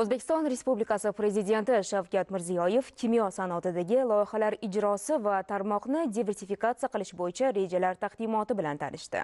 O'zbekiston Respublikasi Prezidenti Shavkat Mirziyoyev kimyo sanoatidagi loyihalar ijrosi va tarmoqni diversifikatsiya qilish bo'yicha rejalar taqdimoti bilan tanishdi.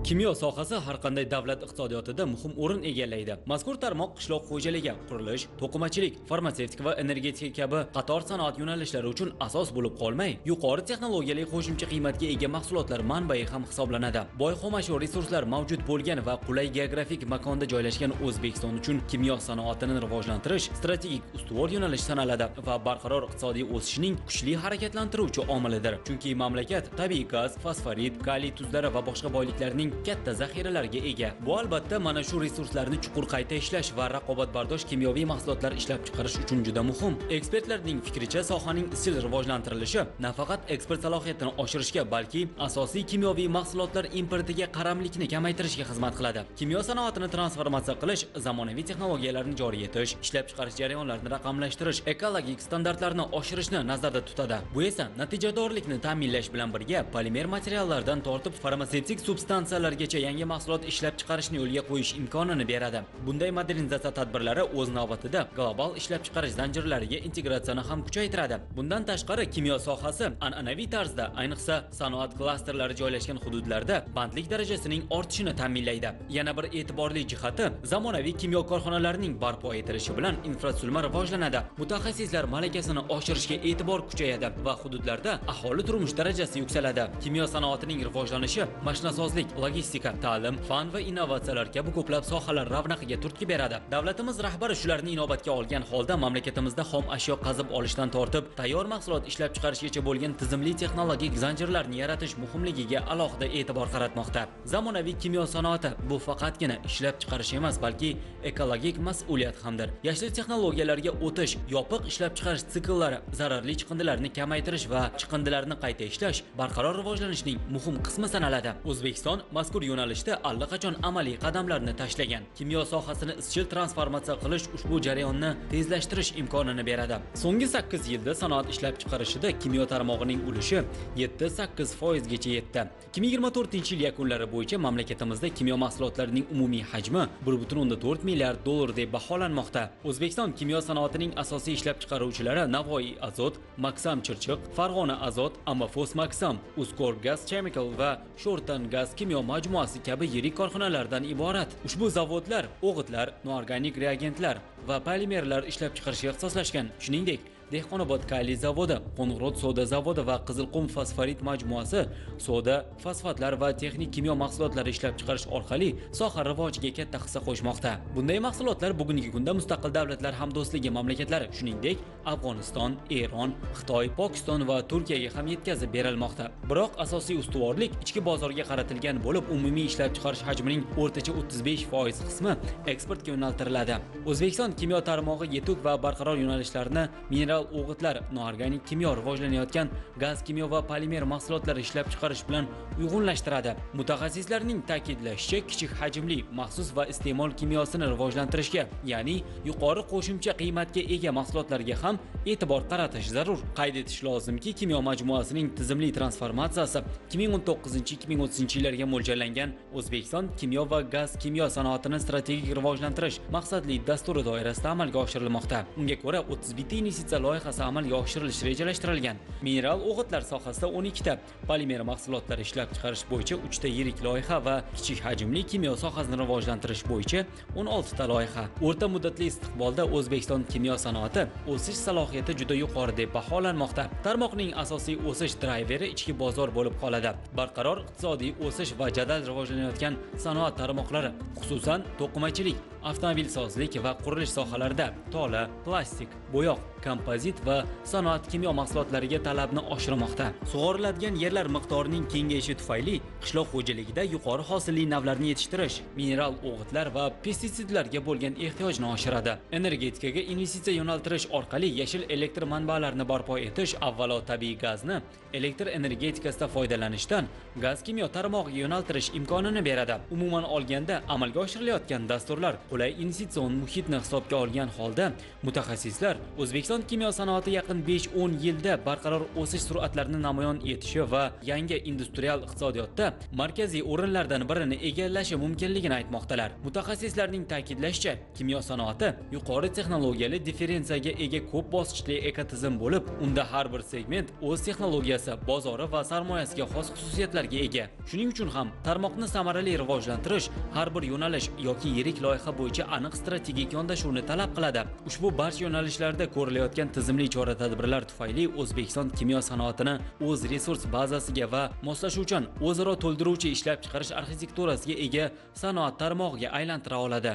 Kimyo sohasi har qanday davlat iqtisodiyotida muhim o'rin egallaydi. Mazkur tarmoq qishloq xo'jaligi, qurilish, to'qimachilik, farmatsevtika va energetika kabi qator sanoat yo'nalishlari uchun asos bo'lib qolmay, yuqori texnologiyali qo'shimcha qiymatga ega mahsulotlar manbai ham hisoblanadi. Boy xomashyo resurslar mavjud bo'lgan va qulay geografik makonda joylashgan O'zbekiston uchun kimyo sanoatini rivojlantirish strategik ustuvor yo'nalish sanaladi va barqaror iqtisodiy o'sishning kuchli harakatlantiruvchi omilidir. Chunki mamlakat tabiiy gaz, fosforit, kaliy tuzlari va boshqa boyliklarning katta zaxiralarga ega. Bu albatta mana shu resurslarni chuqur qayta ishlash va raqobatbardosh kimyoviy mahsulotlar ishlab chiqarish uchun juda muhim. Ekspertlarning fikricha, sohaning izchil rivojlantirilishi nafaqat eksport salohiyatini oshirishga, balki asosiy kimyoviy mahsulotlar importiga qaramlikni kamaytirishga xizmat qiladi. Kimyo sanoatini transformatsiya qilish, zamonaviy texnologiyalarni joriy etish, ishlab chiqarish jarayonlarini raqamlashtirish, ekologik standartlarni oshirishni nazarda tutadi. Bu esa natijadorlikni ta'minlash bilan birga polimer materiallardan tortib farmatsevtik substansiyalar yangi mahsulot ishlab chiqarishni yo'lga qo'yish imkonini beradi. Bunday modernizatsiya tadbirlari o'z navbatida global ishlab chiqarish zanjirlariga integratsiyani ham kuchaytiradi. Bundan tashqari, kimyo sohasi an'anaviy tarzda, ayniqsa sanoat klasterlari joylashgan hududlarda bandlik darajasining ortishini ta'minlaydi. Yana bir e'tiborli jihati, zamonaviy kimyo korxonalarining barpo etilishi bilan infratuzilma rivojlanadi. Mutaxassislar malakasini oshirishga e'tibor kuchayadi va hududlarda aholi turmush darajasi yuksaladi. Kimyo sanoatining rivojlanishi mashinasozlik, logistika, ta'lim, fan va innovatsiyalar kabi ko'plab sohalar ravnaqiga turtki beradi. Davlatimiz rahbari shularni inobatga olgan holda mamlakatimizda xom ashyo qazib olishdan tortib tayyor mahsulot ishlab chiqarishgacha bo'lgan tizimli texnologik zanjirlarni yaratish muhimligiga alohida e'tibor qaratmoqda. Zamonaviy kimyo sanoati bu faqatgina ishlab chiqarish emas, balki ekologik mas'uliyat hamdir. Yashil texnologiyalarga o'tish, yopiq ishlab chiqarish sikllari, zararli chiqindilarni kamaytirish va chiqindilarni qayta ishlash barqaror rivojlanishning muhim qismi sanaladi. O'zbekiston mazkur yo'nalishda allaqachon amaliy qadamlarni tashlagan. Kimyo sohasini izchil transformatsiya qilish ushbu jarayonni tezlashtirish imkonini beradi. So'nggi 8 yilda sanoat ishlab chiqarishida kimyo tarmog'ining ulushi 7-8% gacha yetdi. 2024-yil yakunlari bo'yicha mamlakatimizda kimyo mahsulotlarining umumiy hajmi 1.4 milliard dollar deb baholanmoqda. O'zbekiston kimyo sanoatining asosiy ishlab chiqaruvchilari Navoiy Azot, Maksam Chirchiq, Farg'ona Azot, Amafos Maksam, Uskor Gas Chemical va Shortan Gas kimyo majmuasi kabi yirik korxonalardan iborat. Ushbu zavodlar o'g'itlar, noorganik reagentlar va polimerlar ishlab chiqarishga ixtisoslashgan. Shuningdek, Dehqonobod kaliy zavodi, Qo'ng'irot soda zavodi va Qizilqum fosforit majmuasi soda, fosfatlar va texnik kimyo mahsulotlari ishlab chiqarish orqali soha rivojiga katta hissa qo'shmoqda. Bunday mahsulotlar bugungi kunda mustaqil davlatlar hamdo'stligi mamlakatlari, shuningdek, Afg'oniston, Eron, Xitoy, Pokiston va Turkiyaga ham yetkazib berilmoqda. Biroq asosiy ustuvorlik ichki bozorga qaratilgan bo'lib, umumiy ishlab chiqarish hajmining o'rtacha 35% qismi eksportga yo'naltiriladi. O'zbekiston kimyo tarmog'i yetuk va barqaror yo'nalishlarni mineral o'g'itlar, noorganik kimyo, rivojlanayotgan gaz kimyo va polimer mahsulotlari ishlab chiqarish bilan uyg'unlashtiradi. Mutaxassislarning ta'kidlashicha, kichik hajmli, maxsus va iste'mol kimyosini rivojlantirishga, ya'ni yuqori qo'shimcha qiymatga ega mahsulotlarga ham e'tibor qaratish zarur. Qayd etish lozimki, kimyo majmuasining tizimli transformatsiyasi 2019-2030-yillarga mo'ljallangan O'zbekiston kimyo va gaz kimyo sanoatini strategik rivojlantirish maqsadli dasturi doirasida amalga oshirilmoqda. Unga ko'ra 31 ta investitsiya loyihasi amalga oshirilishi rejalashtirilgan. Mineral o'g'itlar sohasida 12 ta, polimer mahsulotlar ishlab chiqarish bo'yicha 3 ta yirik loyiha va kichik hajmli kimyo sohasini rivojlantirish bo'yicha 16 ta loyiha. O'rta muddatli istiqbolda O'zbekiston kimyo sanoati o'sish salohiyati juda yuqori deb baholanmoqda. Tarmoqning asosiy o'sish drayveri ichki bozor bo'lib qoladi. Barqaror iqtisodiy o'sish va jadal rivojlanayotgan sanoat tarmoqlari, xususan to'qimachilik, avtomobilsozlik va qurilish sohalarida tola, plastik, bo'yoq, kompozit va sanoat kimyo mahsulotlariga talabni oshirmoqda. Sug'oriladigan yerlar miqdorining kengayishi tufayli qishloq xo'jaligida yuqori hosilli navlarni yetishtirish, mineral o'g'itlar va pestitsidlarga bo'lgan ehtiyojni oshiradi. Energetikaga investitsiya yo'naltirish orqali yashil elektr manbalarini barpo etish, avvalo tabiiy gazni elektr energetikasida foydalanishdan gaz kimyo tarmog'iga yo'naltirish imkonini beradi. Umuman olganda, amalga oshirilayotgan dasturlar qulay investitsion muhitni hisobga olgan holda mutaxassislar O'zbekiston kimyo sanoati yaqin 5-10 yilda barqaror o'sish sur'atlarini namoyon etishi va yangi industrial iqtisodiyotda markaziy o'rinlardan birini egallashi mumkinligini aytmoqdalar. Mutaxassislarning ta'kidlashicha, kimyo sanoati yuqori texnologiyali differensiyaga ega ko'p bosqichli ekotizim bo'lib, unda har bir segment o'z texnologiyasi, bozori va sarmoyasiga xos xususiyatlarga ega. Shuning uchun ham tarmoqni samarali rivojlantirish har bir yo'nalish yoki yirik loyiha bo'yicha aniq strategik yondashuvni talab qiladi. Ushbu barcha yo'nalishlarda ko'rilayotgan tizimli chora-tadbirlar tufayli O'zbekiston kimyo sanoatini o'z resurs bazasiga va moslashuvchan o'zaro to'ldiruvchi ishlab chiqarish arxitekturasiga ega sanoat tarmog'iga aylantira oladi.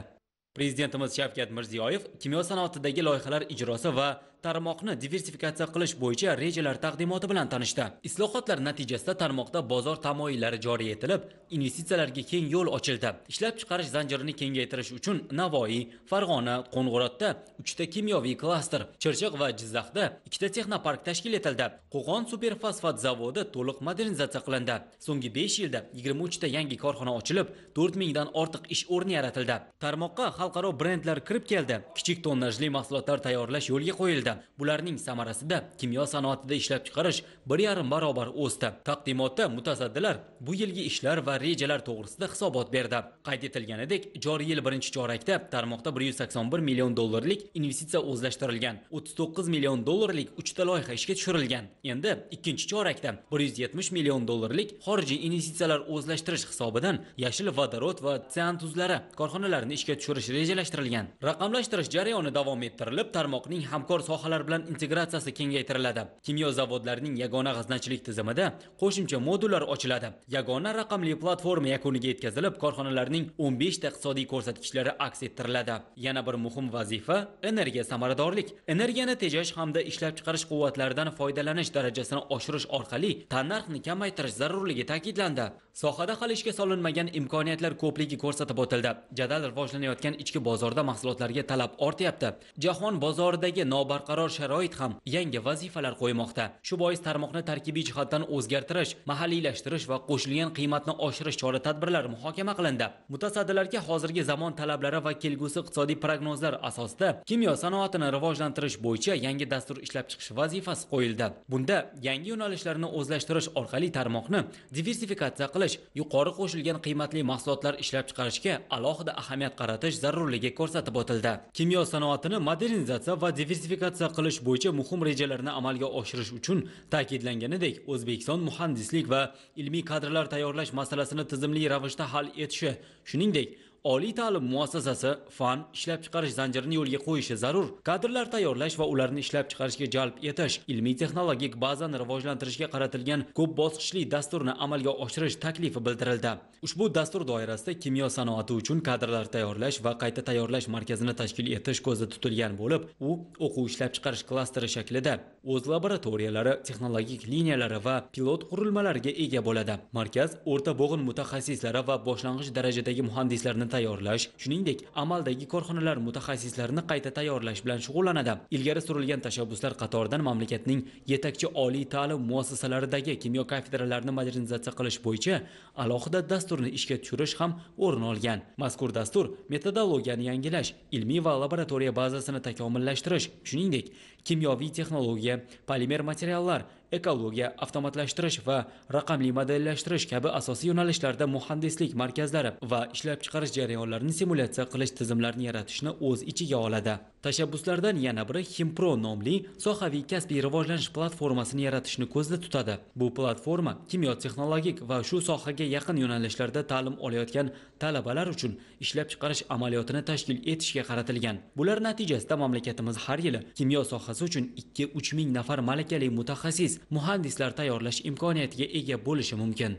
Prezidentimiz Shavkat Mirziyoyev kimyo sanoatidagi loyihalar ijrosi va tarmoqni diversifikatsiya qilish bo'yicha rejalar taqdimoti bilan tanishdi. Islohotlar natijasida tarmoqda bozor tamoyillari joriy etilib, investitsiyalarga keng yo'l ochildi. Ishlab chiqarish zanjirini kengaytirish uchun Navoiy, Farg'ona, Qo'ng'irotda 3 ta kimyoviy klaster, Chirchiq va Jizzaxda 2 ta texnopark tashkil etildi. Qo'qon superfosfat zavodi to'liq modernizatsiya qilindi. So'nggi 5 yilda 23 ta yangi korxona ochilib, 4000 dan ortiq ish o'rni yaratildi. Tarmoqqa xalqaro brendlar kirib keldi. Kichik tonnajli mahsulotlar tayyorlash yo'lga qo'yildi. Bularning samarasida kimyo sanoatida ishlab chiqarish 1,5 barobar o'sdi. Taqdimotda mutasaddilar bu yilgi ishlar va rejalar to'g'risida hisobot berdi. Qayd etilganidek, joriy yil birinchi chorakda tarmoqda 181 million dollarlik investitsiya o'zlashtirilgan, 39 million dollarlik 3 ta loyiha ishga tushirilgan. Endi ikkinchi chorakda 170 million dollarlik xorijiy investitsiyalar o'zlashtirish hisobidan yashil vodorod va tsian tuzlari korxonalarini ishga tushirish rejalashtirilgan. Raqamlashtirish jarayoni davom ettirilib, tarmoqning hamkor sohalar bilan integratsiyasi kengaytiriladi. Kimyo zavodlarining yagona g'aznachilik tizimida qo'shimcha modullar ochiladi. Yagona raqamli platforma yakuniga yetkazilib, korxonalarning 15 ta iqtisodiy ko'rsatkichlari aks ettiriladi. Yana bir muhim vazifa energiya samaradorlik. Energiyani tejash hamda ishlab chiqarish quvvatlaridan foydalanish darajasini oshirish orqali tannarxni kamaytirish zarurligi ta'kidlandi. Sohada hali ishga solinmagan imkoniyatlar ko'pligi ko'rsatib o'tildi. Jadal rivojlanayotgan ichki bozorda mahsulotlarga talab ortyapti. Jahon bozoridagi barqaror sharoit ham yangi vazifalar qo'ymoqda. Shu bois tarmoqni tarkibiy jihatdan o'zgartirish, mahalliylashtirish va qo'shilgan qiymatni oshirish chora-tadbirlari muhokama qilindi. Mutasaddilarga hozirgi zamon talablari va kelgusi iqtisodiy prognozlar asosida kimyo sanoatini rivojlantirish bo'yicha yangi dastur ishlab chiqish vazifasi qo'yildi. Bunda yangi yo'nalishlarni o'zlashtirish orqali tarmoqni diversifikatsiya qilish, yuqori qo'shilgan qiymatli mahsulotlar ishlab chiqarishga alohida ahamiyat qaratish zarurligi ko'rsatib o'tildi. Kimyo sanoatini modernizatsiya va diversifikatsiya qilish bo'yicha muhim rejalarni amalga oshirish uchun ta'kidlanganidek, O'zbekiston muhandislik va ilmiy kadrlar tayyorlash masalasini tizimli ravishda hal etishi, shuningdek, oliy ta'lim muassasasi fan ishlab chiqarish zanjirini yo'lga qo'yishi zarur. Kadrlar tayyorlash va ularni ishlab chiqarishga jalb etish, ilmiy texnologik bazani rivojlantirishga qaratilgan ko'p bosqichli dasturni amalga oshirish taklifi bildirildi. Ushbu dastur doirasida kimyo sanoati uchun kadrlar tayyorlash va qayta tayyorlash markazini tashkil etish ko'zda tutilgan bo'lib, u o'quv ishlab chiqarish klasteri shaklida o'z laboratoriyalari, texnologik liniyalari va pilot qurilmalariga ega bo'ladi. Markaz o'rta bo'g'in mutaxassislari va boshlang'ich darajadagi muhandislarni tayyorlash, shuningdek, amaldagi korxonalar mutaxassislarini qayta tayyorlash bilan shug'ullanadi. Ilgari surilgan tashabbuslar qatoridan mamlakatning yetakchi oliy ta'lim muassasalaridagi kimyo kafedralarini modernizatsiya qilish bo'yicha alohida dasturni ishga tushirish ham o'rin olgan. Mazkur dastur metodologiyani yangilash, ilmiy va laboratoriya bazasini takomillashtirish, shuningdek, kimyoviy texnologiya, polimer materiallar, ekologiya, avtomatlashtirish va raqamli modellashtirish kabi asosiy yo'nalishlarda muhandislik markazlari va ishlab chiqarish jarayonlarini simulyatsiya qilish tizimlarini yaratishni o'z ichiga oladi. Tashabbuslardan yana biri Himpro nomli sohaviy kasbiy rivojlanish platformasini yaratishni ko'zda tutadi. Bu platforma kimyo texnologik va shu sohaga yaqin yo'nalishlarda ta'lim olayotgan talabalar uchun ishlab chiqarish amaliyotini tashkil etishga qaratilgan. Bular natijasida mamlakatimiz har yili kimyo sohasi uchun 2-3 ming nafar malakali mutaxassis muhandislar tayyorlash imkoniyatiga ega bo'lishi mumkin.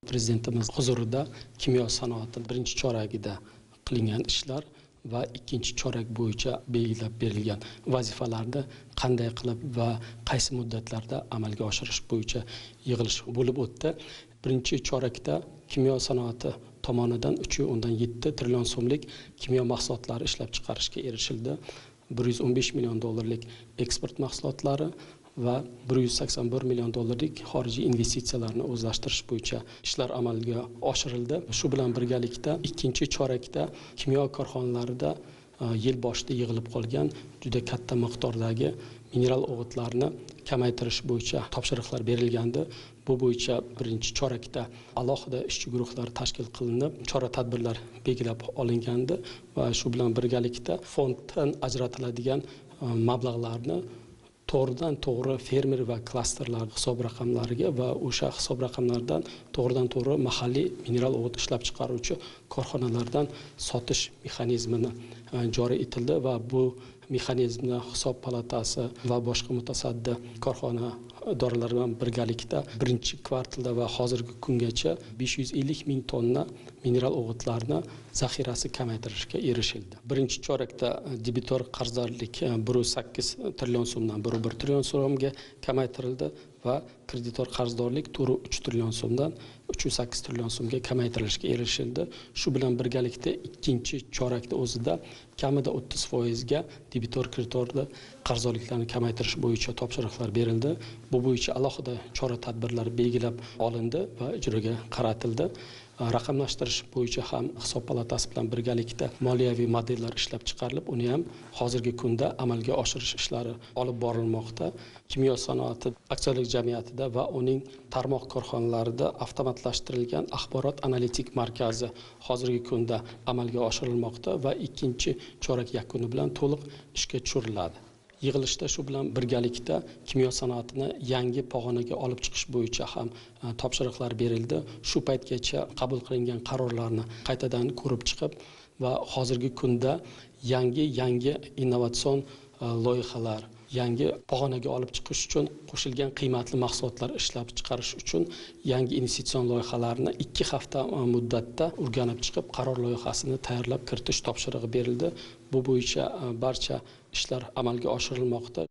Prezidentimiz huzurida kimyo sanoati birinchi choragida qilingan ishlar va ikkinchi chorak bo'yicha belgilab berilgan vazifalarni qanday qilib va qaysi muddatlarda amalga oshirish bo'yicha yig'ilish bo'lib o'tdi. Birinchi chorakda kimyo sanoati tomonidan 3.7 trillion so'mlik kimyo mahsulotlari ishlab chiqarishga erishildi. 115 million dollarlik eksport mahsulotlari va 181 million dollarlik xorijiy investitsiyalarni o'zlashtirish bo'yicha ishlar amalga oshirildi. Shu bilan birgalikda ikkinchi chorakda kimyo korxonalarida yil boshida yig'ilib qolgan juda katta miqdordagi mineral o'g'itlarni kamaytirish bo'yicha topshiriqlar berilgandi. Bu bo'yicha birinchi chorakda alohida ishchi guruhlar tashkil qilinib, chora-tadbirlar belgilab olingandi va shu bilan birgalikda fonddan ajratiladigan mablag'larni to'g'ridan to'g'ri fermer va klasterlar hisob raqamlariga va o'sha hisob raqamlardan to'g'ridan to'g'ri mahalliy mineral o'g'it ishlab chiqaruvchi korxonalardan sotish mexanizmini joriy etildi va bu mexanizmni hisob palatasi va boshqa mutasaddi korxona idoralari bilan birgalikda birinchi kvartalda va hozirgi kungacha 550 ming tonna mineral o'g'itlarni zaxirasi kamaytirishga erishildi. Birinchi chorakda debitor qarzdorlik 1.8 trillion so'mdan 1.1 trillion so'mga kamaytirildi va kreditor qarzdorlik 3 trillion so'mdan 3.8 trillion so'mga kamaytirilishga erishildi. Shu bilan birgalikda ikkinchi chorakda o'zida kamida 30% ga debitor kreditorda qarzdorliklarni kamaytirish bo'yicha topshiriqlar berildi. Bu bo'yicha alohida chora-tadbirlar belgilab olindi va ijroga qaratildi. Raqamlashtirish bo'yicha ham hisob palatasi bilan birgalikda moliyaviy modellar ishlab chiqarilib, uni ham hozirgi kunda amalga oshirish ishlari olib borilmoqda. Kimyo sanoati aksiyadorlik jamiyatida va uning tarmoq korxonalarida avtomatlashtirilgan axborot analitik markazi hozirgi kunda amalga oshirilmoqda va ikkinchi chorak yakuni bilan to'liq ishga tushiriladi. Yig'ilishda shu bilan birgalikda kimyo sanoatini yangi pog'onaga olib chiqish bo'yicha ham topshiriqlar berildi. Shu paytgacha qabul qilingan qarorlarni qaytadan ko'rib chiqib va hozirgi kunda yangi innovatsion loyihalar, yangi pog'onaga olib chiqish uchun qo'shilgan qiymatli mahsulotlar ishlab chiqarish uchun yangi investitsion loyihalarni 2 hafta muddatda o'rganib chiqib, qaror loyihasini tayyorlab kiritish topshirig'i berildi. Bu bo'yicha barcha ishlar amalga oshirilmoqda.